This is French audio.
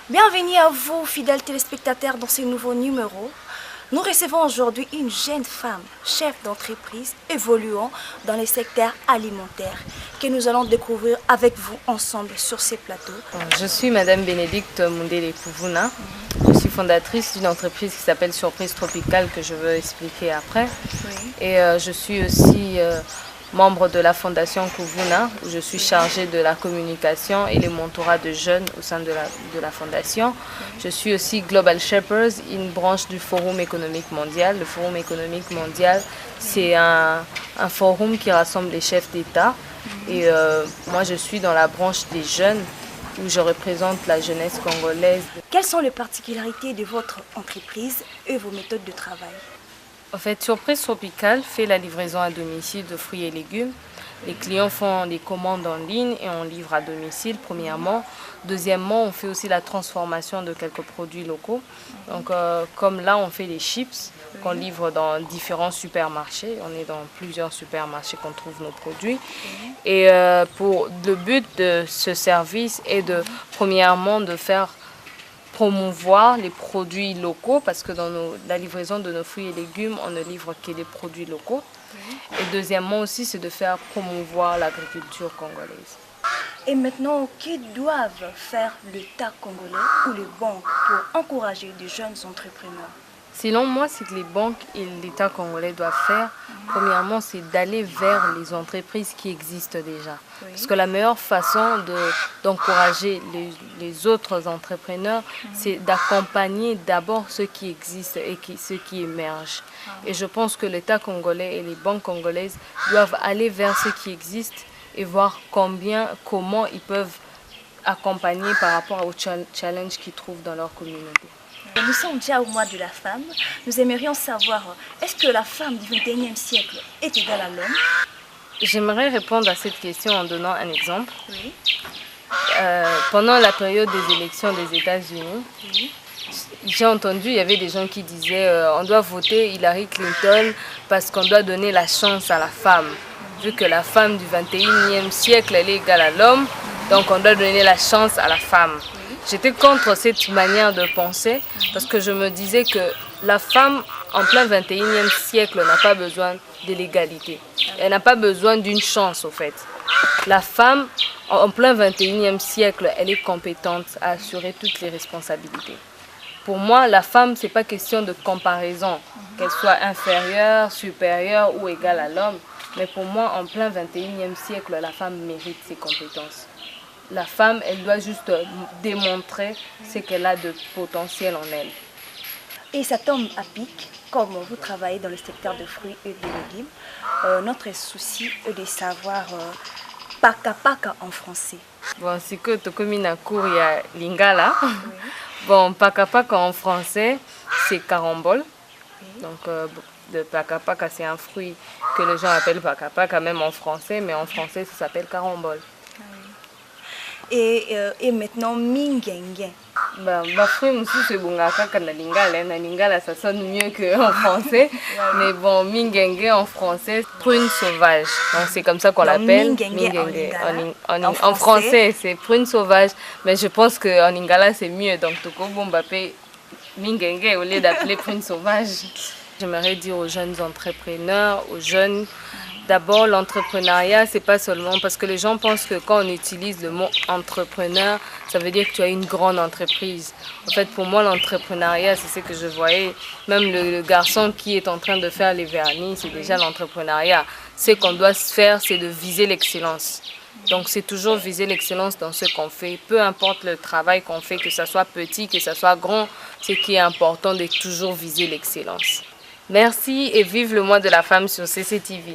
Bienvenue à vous, fidèles téléspectateurs, dans ce nouveau numéro. Nous recevons aujourd'hui une jeune femme, chef d'entreprise, évoluant dans le secteur alimentaire, que nous allons découvrir avec vous ensemble sur ces plateaux. Je suis Madame Bénédicte Mundele Kouvouna. Je suis fondatrice d'une entreprise qui s'appelle Surprise Tropicale, que je veux expliquer après. Oui. Et je suis aussi membre de la Fondation Kouvouna, où je suis chargée de la communication et les mentorats de jeunes au sein de la Fondation. Je suis aussi Global Shapers, une branche du Forum économique mondial. Le Forum économique mondial, c'est un forum qui rassemble les chefs d'État. Et moi, je suis dans la branche des jeunes, où je représente la jeunesse congolaise. Quelles sont les particularités de votre entreprise et vos méthodes de travail? En fait, Surprise Tropicale fait la livraison à domicile de fruits et légumes. Les clients font des commandes en ligne et on livre à domicile, premièrement. Deuxièmement, on fait aussi la transformation de quelques produits locaux. Donc, comme là, on fait les chips qu'on livre dans différents supermarchés. On est dans plusieurs supermarchés qu'on trouve nos produits. Et pour le but de ce service est de, premièrement, de faire promouvoir les produits locaux, parce que dans la livraison de nos fruits et légumes, on ne livre que des produits locaux. Et deuxièmement aussi, c'est de faire promouvoir l'agriculture congolaise. Et maintenant, que doivent faire l'État congolais ou les banques pour encourager de jeunes entrepreneurs? Selon moi, ce que les banques et l'État congolais doivent faire, premièrement, c'est d'aller vers les entreprises qui existent déjà. Oui. Parce que la meilleure façon d'encourager les autres entrepreneurs, c'est d'accompagner d'abord ceux qui existent et ceux qui émergent. Et je pense que l'État congolais et les banques congolaises doivent aller vers ceux qui existent et voir comment ils peuvent accompagner par rapport aux challenges qu'ils trouvent dans leur communauté. Nous sommes déjà au mois de la femme. Nous aimerions savoir, est-ce que la femme du 21e siècle est égale à l'homme? J'aimerais répondre à cette question en donnant un exemple. Oui. Pendant la période des élections des États-Unis, Oui. j'ai entendu, il y avait des gens qui disaient on doit voter Hillary Clinton parce qu'on doit donner la chance à la femme. Vu que la femme du 21e siècle, elle est égale à l'homme, donc on doit donner la chance à la femme. J'étais contre cette manière de penser parce que je me disais que la femme en plein 21e siècle n'a pas besoin de l'égalité. Elle n'a pas besoin d'une chance au fait. La femme en plein 21e siècle, elle est compétente à assurer toutes les responsabilités. Pour moi, la femme, ce n'est pas question de comparaison, qu'elle soit inférieure, supérieure ou égale à l'homme. Mais pour moi, en plein 21e siècle, la femme mérite ses compétences. La femme, elle doit juste démontrer ce qu'elle a de potentiel en elle. Et ça tombe à pic, comme vous travaillez dans le secteur de fruits et de légumes. Notre souci est de savoir paka paka en français. Bon, c'est que comme il y a cours, il y a lingala. Bon, paka paka en français, c'est carambole. Donc, le paka paka, c'est un fruit que les gens appellent paka paka, même en français, mais en français, ça s'appelle carambole. Et maintenant, mingenge. Bah, fruit, c'est bon, na lingala, ça sonne mieux qu'en français. Mais bon, mingenge en français, prune sauvage. Donc, c'est comme ça qu'on l'appelle. Mingenge en français, c'est prune sauvage. Mais je pense qu'en lingala, c'est mieux. Donc, tout le monde appelle mingenge au lieu d'appeler prune sauvage. J'aimerais dire aux jeunes entrepreneurs, aux jeunes, d'abord l'entrepreneuriat, c'est pas seulement parce que les gens pensent que quand on utilise le mot entrepreneur, ça veut dire que tu as une grande entreprise. En fait, pour moi, l'entrepreneuriat, c'est ce que je voyais. Même le garçon qui est en train de faire les vernis, c'est déjà l'entrepreneuriat. Ce qu'on doit faire, c'est de viser l'excellence. Donc, c'est toujours viser l'excellence dans ce qu'on fait. Peu importe le travail qu'on fait, que ce soit petit, que ce soit grand, ce qui est important, c'est toujours viser l'excellence. Merci et vive le mois de la femme sur CCTV.